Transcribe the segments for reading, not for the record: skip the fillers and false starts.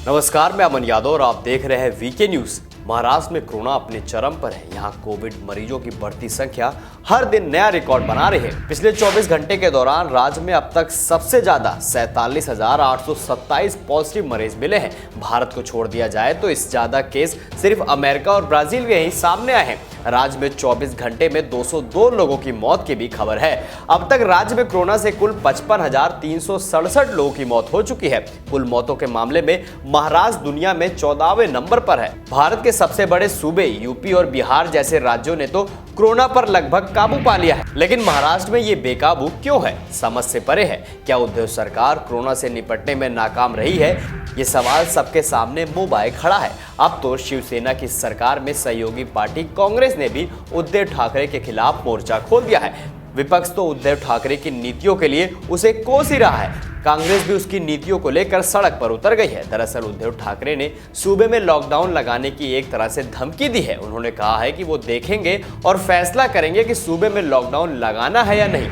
नमस्कार, मैं अमन यादव और आप देख रहे हैं वीके न्यूज। महाराष्ट्र में कोरोना अपने चरम पर है। यहाँ कोविड मरीजों की बढ़ती संख्या हर दिन नया रिकॉर्ड बना रही है। पिछले 24 घंटे के दौरान राज्य में अब तक सबसे ज्यादा 47,827 पॉजिटिव मरीज मिले हैं। भारत को छोड़ दिया जाए तो इस ज्यादा केस सिर्फ अमेरिका और ब्राजील के ही सामने आए हैं। राज्य में 24 घंटे में 202 लोगों की मौत की भी खबर है। अब तक राज्य में कोरोना से कुल 55,367 लोगों की मौत हो चुकी है। कुल मौतों के मामले में महाराष्ट्र दुनिया में 14वें नंबर पर है। भारत के सबसे बड़े सूबे यूपी और बिहार जैसे राज्यों ने तो कोरोना पर लगभग काबू पा लिया है, लेकिन महाराष्ट्र में ये बेकाबू क्यों है? समझ से परे है। क्या उद्धव सरकार कोरोना से निपटने में नाकाम रही है? ये सवाल सबके सामने मुंह बाए खड़ा है। अब तो शिवसेना की सरकार में सहयोगी पार्टी कांग्रेस ने भी उद्धव ठाकरे के खिलाफ मोर्चा खोल दिया है। विपक्ष तो उद्धव ठाकरे की नीतियों के लिए उसे कोस ही रहा है। कांग्रेस भी उसकी नीतियों को लेकर सड़क पर उतर गई है। दरअसल उद्धव ठाकरे ने सूबे में लॉकडाउन लगाने की एक तरह से धमकी दी है। उन्होंने कहा है कि वो देखेंगे और फैसला करेंगे कि सूबे में लॉकडाउन लगाना है या नहीं।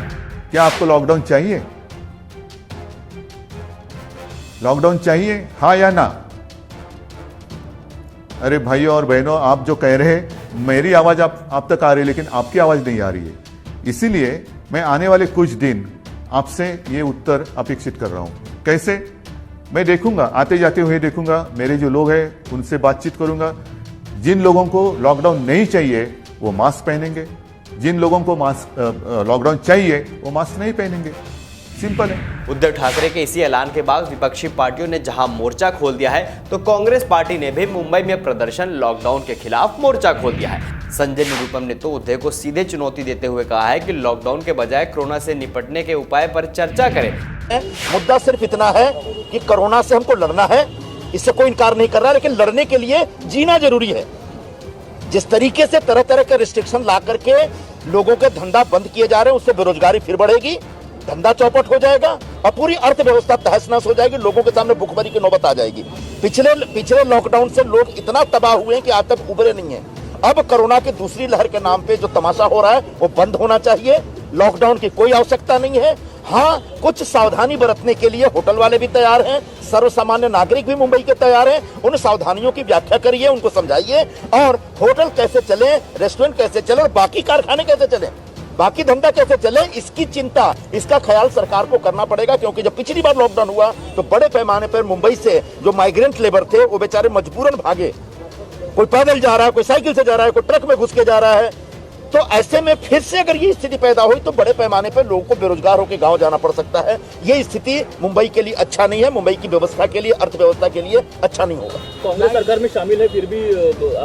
क्या आपको लॉकडाउन चाहिए? लॉकडाउन चाहिए, हाँ या ना? अरे भाइयों और बहनों, आप जो कह रहे हैं, मेरी आवाज आप तक आ रही है, लेकिन आपकी आवाज नहीं आ रही है। इसीलिए मैं आने वाले कुछ दिन आपसे ये उत्तर अपेक्षित कर रहा हूं। कैसे? मैं देखूंगा, आते जाते हुए देखूंगा, मेरे जो लोग हैं उनसे बातचीत करूंगा। जिन लोगों को लॉकडाउन नहीं चाहिए वो मास्क पहनेंगे, जिन लोगों को लॉकडाउन चाहिए वो मास्क नहीं पहनेंगे। सिंपल है। उद्धव ठाकरे के इसी ऐलान के बाद विपक्षी पार्टियों ने जहां मोर्चा खोल दिया है, तो कांग्रेस पार्टी ने भी मुंबई में प्रदर्शन लॉकडाउन के खिलाफ मोर्चा खोल दिया है। संजय निरुपम ने तो उद्धव को सीधे चुनौती देते हुए कहा है कि लॉकडाउन के बजाय कोरोना से निपटने के उपाय पर चर्चा करें। मुद्दा सिर्फ इतना है कि कोरोना से हमको लड़ना है, इससे कोई इनकार नहीं कर रहा, लेकिन लड़ने के लिए जीना जरूरी है। जिस तरीके से तरह तरह के रिस्ट्रिक्शन ला करके लोगों के धंधा बंद किए जा रहे हैं, उससे बेरोजगारी फिर बढ़ेगी, धंधा चौपट हो जाएगा और पूरी अर्थव्यवस्था तहस नहस हो जाएगी। लोगों के सामने भुखमरी की नौबत आ जाएगी। पिछले लॉकडाउन से लोग इतना तबाह हुए हैं कि आज तक उबरे नहीं है। अब कोरोना की दूसरी लहर के नाम पे जो तमाशा हो रहा है वो बंद होना चाहिए। लॉकडाउन की कोई आवश्यकता नहीं है। हाँ, कुछ सावधानी बरतने के लिए होटल वाले भी तैयार हैं, सर्वसामान्य नागरिक भी मुंबई के तैयार हैं। उन सावधानियों की व्याख्या करिए, उनको समझाइए, और होटल कैसे चले, रेस्टोरेंट कैसे चले और बाकी कारखाने कैसे चले, बाकी धंधा कैसे चले, इसकी चिंता, इसका ख्याल सरकार को करना पड़ेगा। क्योंकि जब पिछली बार लॉकडाउन हुआ तो बड़े पैमाने पर मुंबई से जो माइग्रेंट लेबर थे वो बेचारे मजबूरन भागे। कोई पैदल जा रहा है, कोई साइकिल से जा रहा है, कोई ट्रक में घुस के जा रहा है। तो ऐसे में फिर से अगर ये स्थिति पैदा हुई तो बड़े पैमाने पर लोगों को बेरोजगार होकर गांव जाना पड़ सकता है। ये स्थिति मुंबई के लिए अच्छा नहीं है, मुंबई की व्यवस्था के लिए, अर्थव्यवस्था के लिए अच्छा नहीं होगा। कांग्रेस सरकार में शामिल है, फिर भी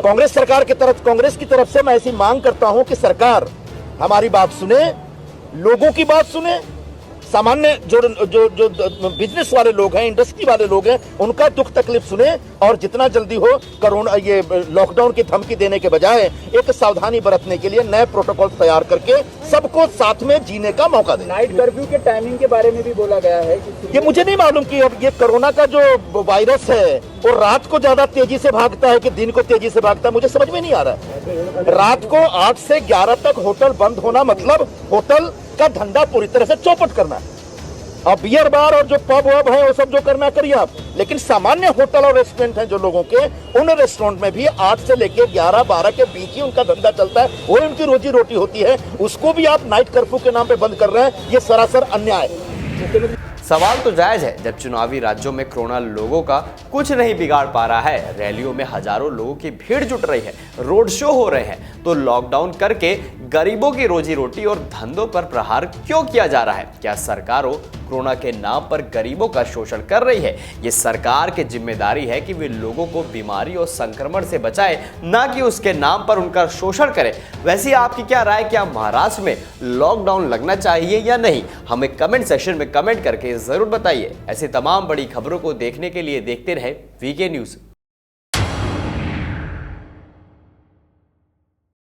कांग्रेस सरकार की कांग्रेस की तरफ से मैं ऐसी मांग करता हूं कि सरकार हमारी बात सुने, लोगों की बात सुने, सामान्य जो बिजनेस वाले लोग हैं, इंडस्ट्री वाले लोग हैं, उनका दुख तकलीफ सुने और जितना जल्दी हो कोरोना ये लॉकडाउन की धमकी देने के बजाय एक सावधानी बरतने के लिए नए प्रोटोकॉल तैयार करके सबको साथ में जीने का मौका दें। नाइट कर्फ्यू के टाइमिंग के बारे में भी बोला गया है। ये मुझे नहीं मालूम कि अब ये कोरोना का जो वायरस है वो रात को ज्यादा तेजी से भागता है कि दिन को तेजी से भागता है, मुझे समझ में नहीं आ रहा है। रात को 8 से 11 तक होटल बंद होना मतलब होटल का धंधा पूरी तरह से चौपट करना है। अब बियर बार और जो पब वब है वो सब जो करना करिए आप, लेकिन सामान्य होटल और रेस्टोरेंट हैं जो लोगों के, उन रेस्टोरेंट में भी 8 से लेकर 11-12 के बीच ही उनका धंधा चलता है, वो उनकी रोजी रोटी होती है, उसको भी आप नाइट कर्फ्यू के नाम पे बंद कर रहे हैं। ये सरासर अन्याय है। सवाल तो जायज है, जब चुनावी राज्यों में कोरोना लोगों का कुछ नहीं बिगाड़ पा रहा है, रैलियों में हजारों लोगों की भीड़ जुट रही है, रोड शो हो रहे हैं, तो लॉकडाउन करके गरीबों की रोजी रोटी और धंधों पर प्रहार क्यों किया जा रहा है? क्या सरकारों कोरोना के नाम पर गरीबों का शोषण कर रही है? ये सरकार की जिम्मेदारी है कि वे लोगों को बीमारी और संक्रमण से बचाए, ना कि उसके नाम पर उनका शोषण करे। वैसे आपकी क्या राय? क्या महाराष्ट्र में लॉकडाउन लगना चाहिए या नहीं? हमें कमेंट सेक्शन में कमेंट करके जरूर बताइए। ऐसे तमाम बड़ी खबरों को देखने के लिए देखते रहे वीके न्यूज।